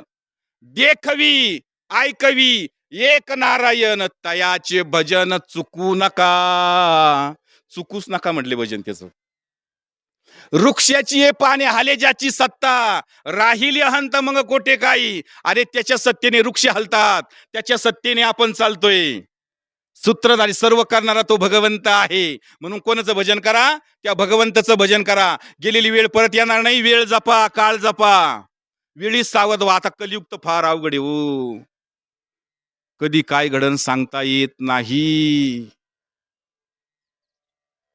देखवी ऐकवी एक नारायण, तयाचे भजन चुकू नका. चुकूच नका म्हटले भजन त्याचं. वृक्षाची पाने हाले ज्याची सत्ता, राहिली हंत मग कोठे काही. अरे त्याच्या सत्तेने वृक्ष हलतात, त्याच्या सत्तेने आपण चालतोय. सूत्रधारी सर्व करणारा तो भगवंत आहे. म्हणून कोणाचं भजन करा, त्या भगवंताचं भजन करा. गेलेली वेळ परत येणार नाही. वेळ जपा, काळ जपा, वेळी सावध व्हा. आता कलियुग फार अवघड आहे हो. कधी काय घडण सांगता येत नाही,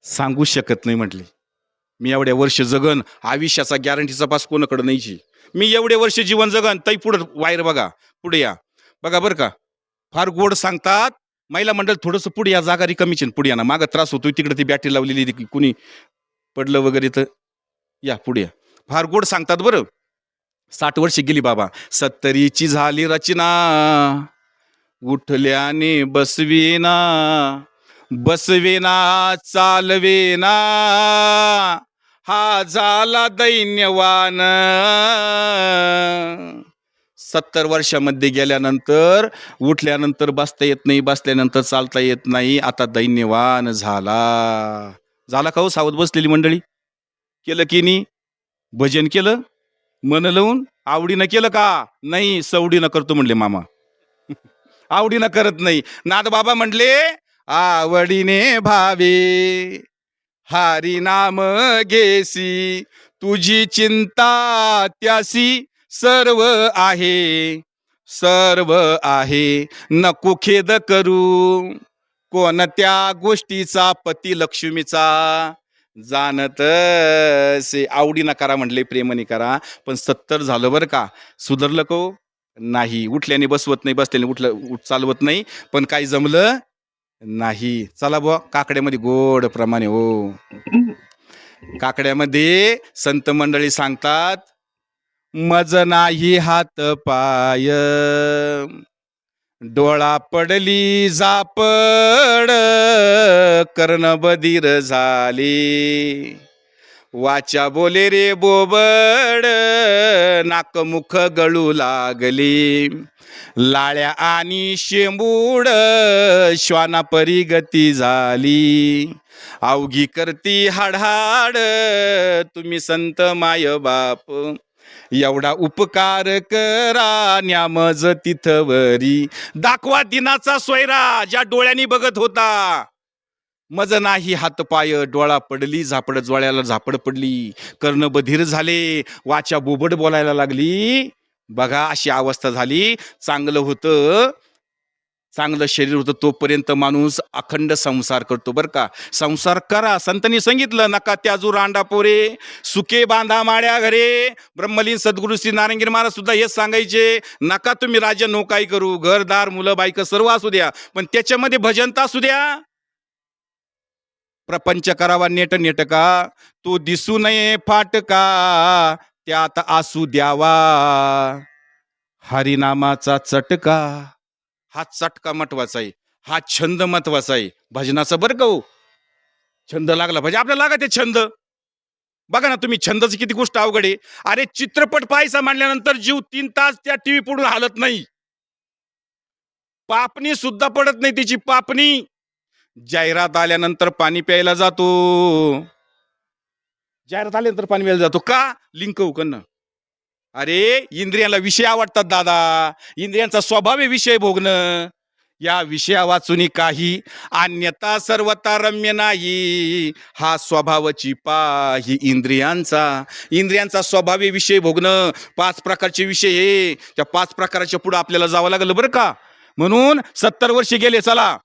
सांगू शकत नाही म्हटले. मी एवढ्या वर्ष जगन, आयुष्याचा गॅरंटीचा पास कोणाकडे नाहीची. मी एवढे वर्ष जीवन जगन, तै पुढे वायर बघा, पुढे या बघा बरं का. फार गोड सांगतात. महिला मंडळ थोडंसं पुढे या, जागा रिकामीची पुढे या ना. मागं त्रास होतोय तिकडे ती बॅटरी लावलेली, कुणी पडलं वगैरे तर या पुढे या. फार गोड सांगतात बरं. 60 वर्ष गेली बाबा, 70ची झाली रचना, उठल्याने बसवेना, बसवेना चालवेना, हा झाला दैन्यवान. 70 वर्षामध्ये गेल्यानंतर, उठल्यानंतर बसता येत नाही, बसल्यानंतर चालता येत नाही, आता दैन्यवान झाला. झाला का हो सावध बसलेली मंडळी? केलं की नाही? भजन केलं मन लावून? आवडीनं केलं का? नाही, सवडीनं करतो म्हणले मामा. आवडीनं करत नाही. नाद बाबा म्हटले, आवडीने भावे हरी नाम घेसी, तुझी चिंता त्यासी सर्व आहे, सर्व आहे. नको खेद करू कोणत्या गोष्टीचा, पती लक्ष्मीचा जाणत से. आवडीनं करा म्हटले, प्रेमाने करा. पण 70 झालं बरं का. सुधारलं को नाही. उठल्याने बसवत नाही, बसल्याने उठलं चालवत नाही, पण काही जमलं नाही. चला बुवा, काकड्यामध्ये गोड प्रमाणे हो. काकड्यामध्ये संत मंडळी सांगतात, मज नाही हात पाय, डोळा पडली जापड, कर्ण बधीर झाली, वाचा बोले रे बोबड, नाकमुख गळू लागली, लाळ्या आणि शेंबूड श्वाना परी गती झाली, अवघी करती हाडहाड तुम्ही संत माय बाप, एवढा उपकार करा न्यामज तिथवरी. दाखवा दिनाचा सोयरा ज्या डोळ्यांनी बघत होता. मज नाही हात पाय, डोळा पडली झापड, जोळ्याला झापड पडली, कर्ण बधीर झाले, वाचा बोबड बोलायला लागली. बघा अशी अवस्था झाली. चांगलं होतं, चांगलं शरीर होतं तोपर्यंत माणूस अखंड संसार करतो बरं का. संसार करा, संतांनी सांगितलं, नका त्याजू रांडा पोरे, सुके बांधा माळ्या घरे. ब्रह्मलीन सद्गुरू श्री नारायणगिरी महाराज सुद्धा हेच सांगायचे, नका तुम्ही राज्य नोकाई करू, घरदार मुलं बायक सर्व असू द्या, पण त्याच्यामध्ये भजनता असू द्या. प्रपंच करावा नेट नेटका, तो दिसू नये फाटका, त्यात आसू द्यावा. हरिनामाचा चटका, हा चटका महत्वाचा आहे, हा छंद महत्वाचा आहे भजनाचा बरं का हो. छंद लागला पाहिजे आपल्याला, लागा ते छंद. बघा ना तुम्ही, छंदाची किती गोष्ट अवघड आहे. अरे चित्रपट पाहायचा म्हणल्यानंतर जीव 3 तास त्या टीव्ही पुढून हालत नाही, पापणी सुद्धा पडत नाही तिची पापणी. जाहिरात आल्यानंतर पाणी प्यायला जातो, जाहिरात आल्यानंतर पाणी प्यायला जातो का? लिंक उकन. अरे इंद्रियाला विषय आवडतात दादा, इंद्रियांचा स्वभाव आहे विषय भोगणं. या विषया वाचून काही अन्यथा सर्वता रम्य नाही, हा स्वभावाची पाही इंद्रियांचा. इंद्रियांचा स्वभाव आहे विषय भोगणं. 5 प्रकारचे विषय हे, त्या 5 प्रकाराच्या पुढे आपल्याला जावं लागलं बरं का. म्हणून 70 वर्ष गेले, चला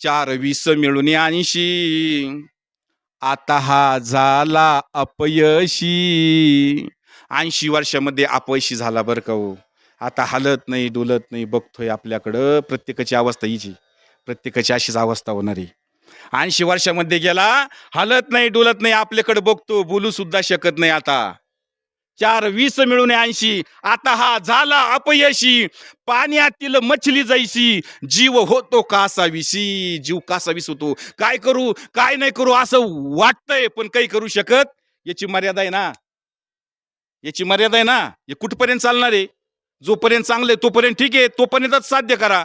4 20 मिळून 80, आता हा झाला अपयशी. 80 वर्षामध्ये अपयशी झाला बरं का हो. आता हलत नाही डुलत नाही, बघतोय आपल्याकडं. प्रत्येकाची अवस्था हिची, प्रत्येकाची अशीच अवस्था होणार आहे. 80 वर्षामध्ये गेला, हलत नाही डुलत नाही, आपल्याकडे बघतो, बोलू सुद्धा शकत नाही आता. 4 20 मिळून 80, आता हा झाला अपयशी. पाण्यातील मछली जैसी, जीव होतो कासाविसी. जीव कासावीस होतो. काय करू काय नाही करू असं वाटतंय, पण काही करू शकत. याची मर्यादा आहे ना, याची मर्यादा आहे ना. हे कुठपर्यंत चालणार आहे? जोपर्यंत चांगले तोपर्यंत ठीक आहे, तोपर्यंतच साध्य करा.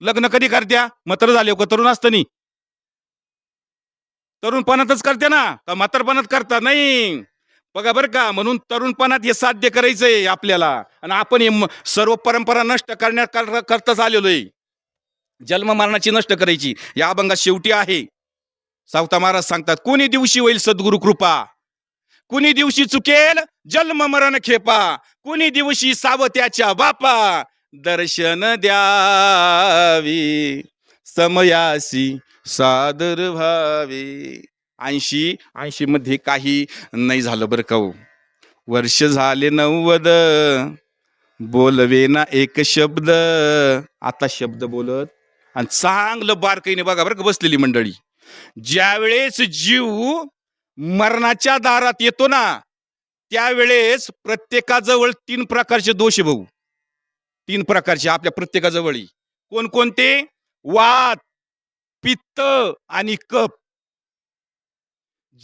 लग्न कधी करत्या? म्हातारं झाले का तरुण असतानी? तरुणपणातच करते ना का म्हातारपणात करता? नाही. बघा बरं का, म्हणून तरुणपणात हे साध्य करायचंय आपल्याला. आणि आपण हे सर्व परंपरा नष्ट करताच आलेलो आहे. जन्म मरणाची नष्ट करायची या अभंगात शेवटी आहे. सावता महाराज सांगतात, कोणी दिवशी होईल सद्गुरु कृपा, कुणी दिवशी चुकेल जन्म मरण खेपा, कुणी दिवशी सावत्याच्या बापा, दर्शन द्यावी समयासी सादर व्हावे. 80 मध्ये काही नाही झालं बरं का हो. वर्ष झाले 90, बोलवे ना एक शब्द. आता शब्द बोलत आणि चांगलं बारकाईने बघा बरं का बसलेली मंडळी. ज्यावेळेस जीव मरणाच्या दारात येतो ना, त्यावेळेस प्रत्येकाजवळ 3 प्रकारचे दोष आहे भाऊ. 3 प्रकारचे आपल्या प्रत्येकाजवळ. कोणकोणते? वात, पित्त आणि कफ.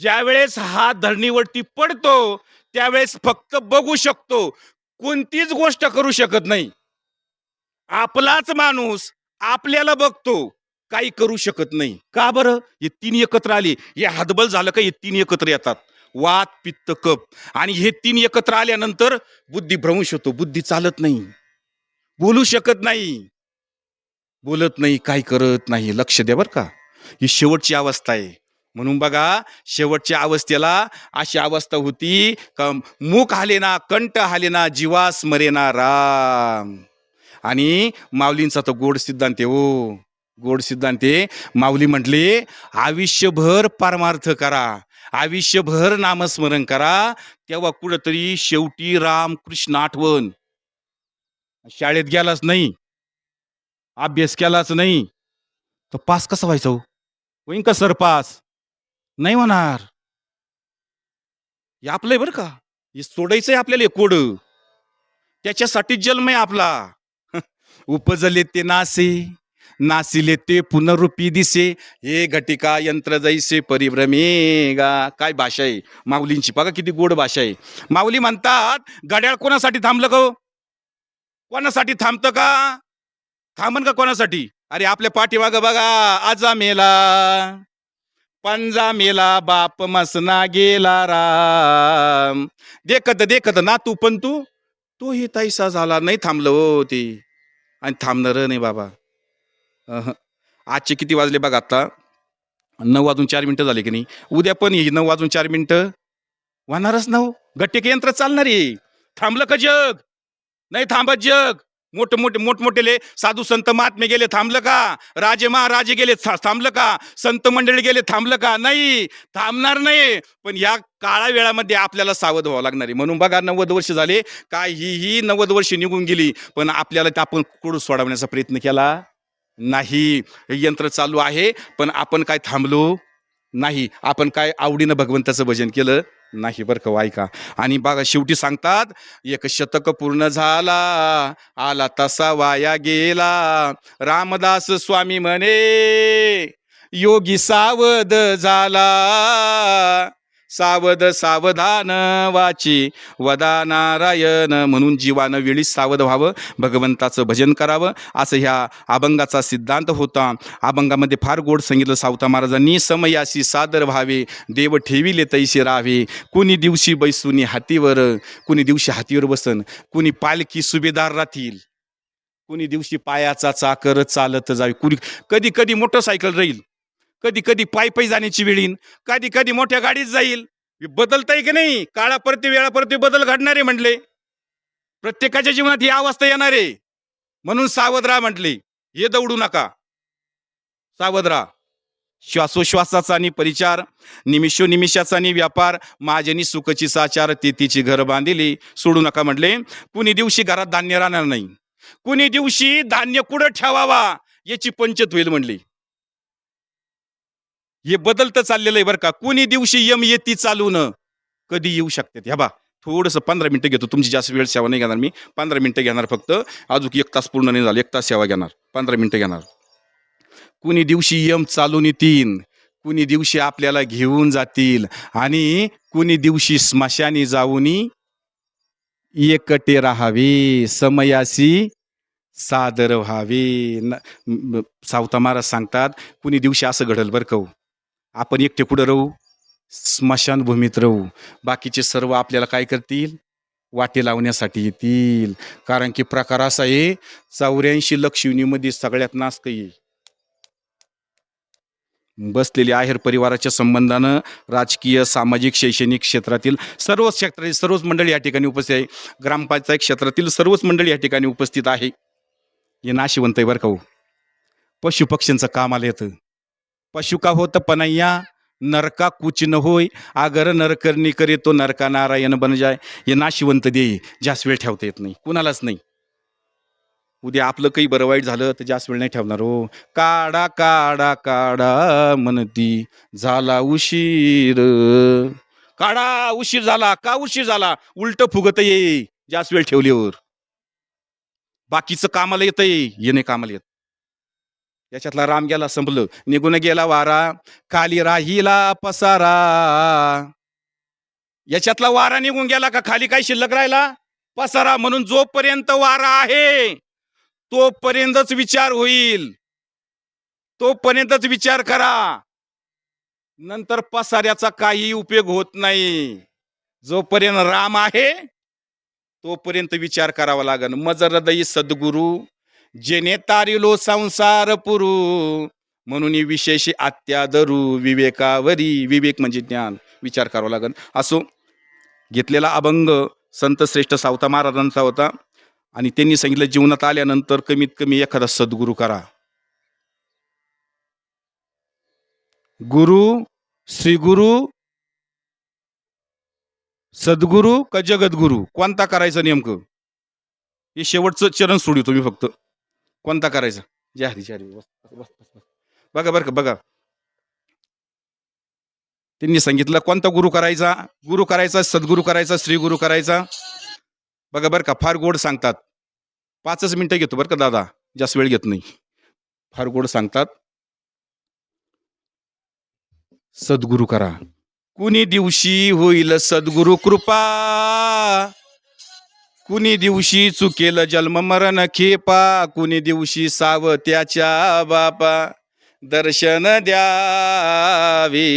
ज्यावेळेस हा धरणीवरती पडतो, त्यावेळेस फक्त बघू शकतो, कोणतीच गोष्ट करू शकत नाही. आपलाच माणूस आपल्याला बघतो, काही करू शकत नाही. का बरं? हे 3 एकत्र आले, हे हातबल झालं का हे 3 एकत्र येतात. वात पित्त कफ. आणि हे 3 एकत्र आल्यानंतर बुद्धी भ्रंश होतो, बुद्धी चालत नाही, बोलू शकत नाही, बोलत नाही, काही करत नाही. लक्ष द्या बरं का, ही शेवटची अवस्था आहे. म्हणून बघा, शेवटच्या अवस्थेला अशी अवस्था होती का मुख हालेना कंठ हालेना जीवास मरेना राम. आणि माऊलींचा तो गोड सिद्धांत आहे हो, गोड सिद्धांत आहे. माऊली म्हटले, आयुष्यभर परमार्थ करा, आयुष्यभर नामस्मरण करा, तेव्हा कुठंतरी शेवटी राम कृष्ण आठवण. शाळेत गेलाच नाही, अभ्यास केलाच नाही, तर पास कसा व्हायचा हो? होईन का सर पास? नाही होणार. हे आपलंय बरं का, हे सोडायचंय आपल्याला कोड. त्याच्यासाठी जन्म आहे आपला. उपजले ते नासे, नासिले ते पुनरुपी दिसे, हे घटिका यंत्र जैसे परिभ्रमेगा. काय भाषा आहे माऊलींची, बघा किती गोड भाषा आहे. माऊली म्हणतात, घड्याळ कोणासाठी थांबलं का हो? कोणासाठी थांबतं का? थांबन का कोणासाठी? अरे आपल्या पाठीमाग बघा, आजा मेला, पंजा मेला, बाप मसना गेला राम. देखत देखत ना तू पण तोही तैसा झाला. नाही थांबलं हो ते, आणि थांबणार नाही बाबा. आजचे किती वाजले बघा आता, 9:04 झाले की नाही. उद्या पण 9:04 होणारच ना हो. घट्टे यंत्र चालणार आहे. थांबलं का जग? नाही थांबत जग. मोठमोठे साधू संत महात्मे गेले, थांबलं का? राजे महाराजे गेले, थांबलं का? संत मंडळी गेले, थांबलं का? नाही, थांबणार नाही. पण या काळा वेळामध्ये आपल्याला सावध व्हावं लागणार आहे. म्हणून बघा, 90 वर्ष झाले, काहीही 90 वर्ष निघून गेली, पण आपल्याला ते आपण कुठं सोडवण्याचा प्रयत्न केला नाही. हे यंत्र चालू आहे, पण आपण काय थांबलो नाही. आपण काय आवडीनं भगवंताचं भजन केलं नाही बरं का, ऐका. आणि बघा शेवटी सांगतात, एक शतक पूर्ण झाला, आला तसा वाया गेला. रामदास स्वामी म्हणे, योगी सावध झाला. सावध सावधान वाची वदा नारायण. म्हणून जीवानं वेळी सावध व्हावं, भगवंताचं भजन करावं, असं ह्या अभंगाचा सिद्धांत होता. अभंगामध्ये फार गोड सांगितलं सावता महाराजांनी, समयासी सादर व्हावे, देव ठेविले तैसे राहावे. कुणी दिवशी बैसुनी हातीवर, कुणी दिवशी हातीवर बसन, कुणी पालखी सुभेदार राहतील, कुणी दिवशी पायाचा चाकर चालत जावे, कुणी कधी कधी मोटरसायकल राहील, कधी कधी पायी पायी जाण्याची वेळ येईल, कधी कधी मोठ्या गाडीत जाईल. बदलताय की नाही, काळाप्रती वेळाप्रती बदल घडणारे म्हटले. प्रत्येकाच्या जीवनात ही अवस्था येणार आहे. म्हणून सावध राहा म्हटले. हे दौडू नका, सावध राहा. श्वासोश्वासाचा आणि परिचार, निमिषोनिमिषाचा आणि व्यापार, माझ्यानी सुखची साचार, तेथीची घर बांधिली. सोडू नका म्हटले. कुणी दिवशी घरात धान्य राहणार नाही, कुणी दिवशी धान्य कुठं ठेवावा याची पंचत होईल म्हणली. हे बदलतं चाललेलं आहे बरं का. कुणी दिवशी यम येती चालून, कधी येऊ शकते. ह्या बा, थोडंसं 15 मिनिटं घेतो, तुमची जास्त वेळ सेवा नाही घेणार मी, 15 मिनिटं घेणार फक्त. अजून 1 तास पूर्ण नाही झालं, 1 तास सेवा घेणार, 15 मिनिटं घेणार. कुणी दिवशी यम चालून येतील, कुणी दिवशी आपल्याला घेऊन जातील, आणि कुणी दिवशी स्मशानी जाऊन एकटे राहावे, समयासी सादर व्हावे. सावता महाराज सांगतात, कुणी दिवशी असं घडल बरं का, आपण एकटे कुठं राहू, स्मशानभूमीत राहू. बाकीचे सर्व आपल्याला काय करतील, वाटे लावण्यासाठी येतील. कारण की प्रकार असा आहे, 84 लक्ष योनीमध्ये सगळ्यात नास काही बसलेली आहेर परिवाराच्या संबंधानं राजकीय, सामाजिक, शैक्षणिक क्षेत्रातील सर्वच क्षेत्रातील सर्वच मंडळी या ठिकाणी उपस्थित आहे. ग्रामपंचायत क्षेत्रातील सर्वच मंडळी या ठिकाणी उपस्थित आहे. हे नाशिवंत आहे बरं का. पशुपक्ष्यांचं कामाला येतं. पशु का होत पनैया, नरका कुच न होय, अगर नरकरणी करे तो नरका नारायण बन जाय. हे नाशिवंत देई, जास्त वेळ ठेवता येत नाही कुणालाच नाही. उद्या आपलं काही बरं वाईट झालं तर जास्त वेळ नाही ठेवणार हो. काढा काढा काढा म्हणती झाला उशीर, काढा उशीर झाला, का उशीर झाला, उलट फुगत ये जास्त वेळ ठेवल्यावर. बाकीचं कामाला येत ये नाही कामाला येत. याच्यातला राम गेला संपलं, निघून गेला वारा, खाली राहिला पसारा. याच्यातला वारा निघून गेला का खाली काय शिल्लक राहिला, पसारा. म्हणून जोपर्यंत वारा आहे तोपर्यंतच विचार होईल, तोपर्यंतच विचार करा. नंतर पसाऱ्याचा काही उपयोग होत नाही. जोपर्यंत राम आहे तोपर्यंत विचार करावा लागेल. मज हृदयी सद्गुरु, जेने तारिलो संसार पुरू, म्हणून विशेष अत्यादरू विवेकावरी. विवेक म्हणजे ज्ञान, विचार करावा लागेल. असो, घेतलेला अभंग संत श्रेष्ठ सावता महाराजांचा होता. आणि त्यांनी सांगितलं, जीवनात आल्यानंतर कमीत कमी एखादा सद्गुरू करा. गुरु, श्रीगुरु, सद्गुरू का जगद्गुरू, कोणता करायचा नेमकं, हे शेवटचं चरण सोडू तुम्ही फक्त. कोणता करायचा, जय हरी जय हरी. बघा बरं का, बघा त्यांनी सांगितलं कोणता गुरु करायचा. गुरु करायचा, सद्गुरू करायचा, श्रीगुरू करायचा. बघा बरं का, फार गोड सांगतात. 5च मिनिटं घेतो बरं का दादा, जास्त वेळ घेत नाही. फार गोड सांगतात, सद्गुरू करा. कुणी दिवशी होईल सद्गुरू कृपा, कुणी दिवशी चुकेल जन्म मरण खेपा, कुणी दिवशी सावत्याच्या बापा दर्शन द्यावे,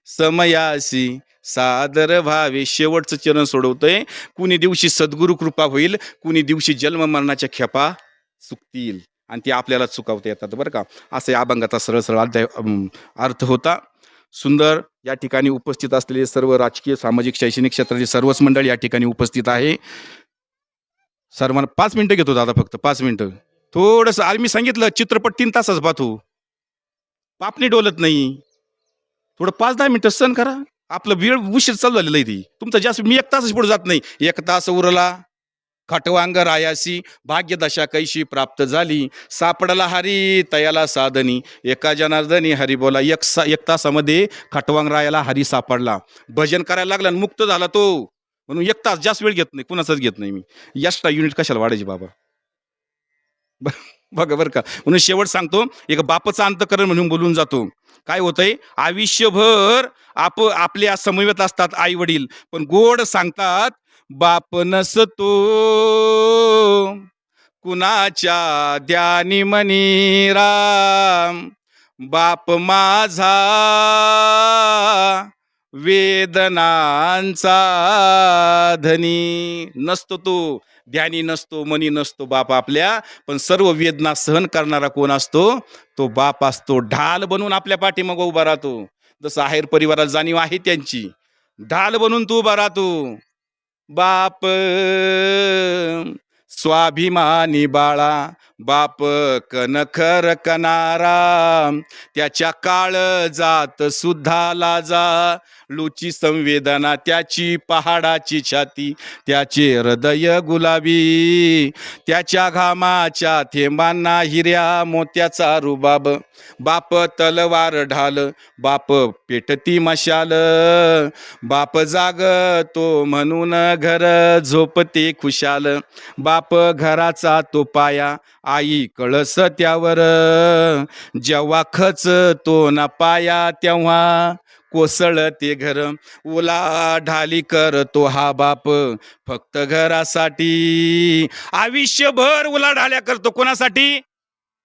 समयासी सादर व्हावे. शेवटचं चरण सोडवतोय, कुणी दिवशी सद्गुरू कृपा होईल, कुणी दिवशी जन्म मरणाच्या खेपा चुकतील, आणि ते आपल्याला चुकवता येतात बरं का. असं या अभंगाचा सरळ सरळ अर्थ होता. सुंदर. या ठिकाणी उपस्थित असलेले सर्व राजकीय, सामाजिक, शैक्षणिक क्षेत्रातील सर्वच मंडळ या ठिकाणी उपस्थित आहे. सर्वांना 5 मिनिटं घेतो दादा, फक्त 5 मिनिटं. थोडंसं आज मी सांगितलं चित्रपट 3 तासच पाहतो, पापणी डोलत नाही. थोडं 5-10 मिनिटं सहन करा. आपलं वेळ उशीर चालू झालेलं आहे. ती तुमचा जास्त, मी 1 तासच पुढे जात नाही. 1 तास उरला खटवांग रायासी भाग्यदशा कैशी प्राप्त झाली, सापडला हरी तयाला साधनी, एका जनार्दनी हरी बोला. एक तासामध्ये खटवांग रायाला हरी सापडला, भजन करायला लागला आणि मुक्त झाला तो. म्हणून एक तास जास्त वेळ घेत नाही, कुणाचाच घेत नाही मी. एक्स्ट्रा युनिट कशाला वाढायची बाबा. बघा बरं का. म्हणून शेवट सांगतो, एक बापाचं अंतकरण म्हणून बोलून जातो. काय होतंय, आयुष्यभर आपल्या समवेत असतात आई वडील, पण गोड सांगतात बाप नसतो कुणाच्या ध्यानी मनी राम, बाप माझा वेदनांचा धनी. नसतो तो, ध्यानी नसतो, मनी नसतो बाप आपल्या, पण सर्व वेदना सहन करणारा कोण असतो, तो बाप असतो. ढाल बनून आपल्या पाठीमागं उभा राहतो. जसं आहेर परिवाराला जाणीव आहे त्यांची, ढाल बनून तू उभा राहतो. बाप स्वाभिमानी बाळा, बाप कणखर कनारा, त्याच्या काळ जात सुद्धा लाजा, लुची संवेदना त्याची पहाडाची छाती, त्याचे हृदय गुलाबी, त्याच्या घामाच्या थेंबांना हिऱ्या मोत्याचा रुबाब. बाप तलवार ढाल, बाप पेटती मशाल, बाप जागतो म्हणून घर झोपते खुशाल, बाप घराचा तो पाया, आई कळस त्यावर, जेव्हा खच तो ना पाया तेव्हा कोसळते घर. उलाढाली करतो हा बाप फक्त घरासाठी, आयुष्यभर उलाढाल्या करतो. कोणासाठी?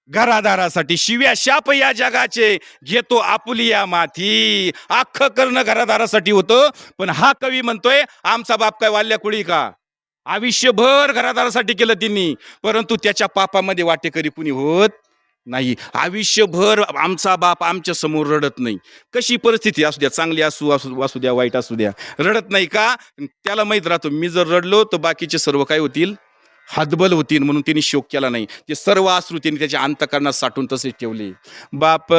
घरादारासाठी. शिव्या शाप या जगाचे घेतो आपुलिया माथी, अख्खं करणं घरादारासाठी होतं. पण हा कवी म्हणतोय आमचा बाप काय वाल्या कुळी का, आयुष्यभर घरादारासाठी केलं त्यांनी, परंतु त्याच्या पापामध्ये वाटेकरी कुणी होत नाही. आयुष्यभर आमचा बाप आमच्या समोर रडत नाही. कशी परिस्थिती असू द्या, चांगली असू द्या, वाईट असू द्या, रडत नाही का? त्याला माहीत राहतो मी जर रडलो तर बाकीचे सर्व काय होतील, हतबल होतील, म्हणून त्यांनी शोक केला नाही. ते सर्व अश्रू त्यांनी त्याच्या अंतकरणात साठवून तसेच ठेवले. बाप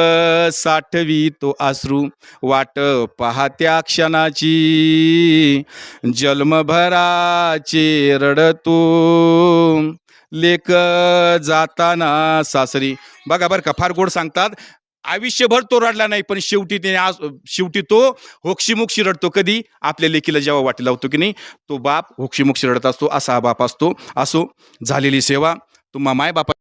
साठवी तो अश्रू वाट पाहत्या क्षणाची, जन्मभराचे रडतो लेक जाताना सासरी. बघा बरं का, फार गोड सांगतात. आयुष्यभर तो रडला नाही, पण शेवटी तो होक्षीमुक्षी रडतो. कधी? आपल्या लेकीला जेव्हा वाटी लावतो की नाही, तो बाप होक्षीमुक्षी रडत असतो. असा हा बाप असतो. असो, झालेली सेवा तुम्हा माय बापा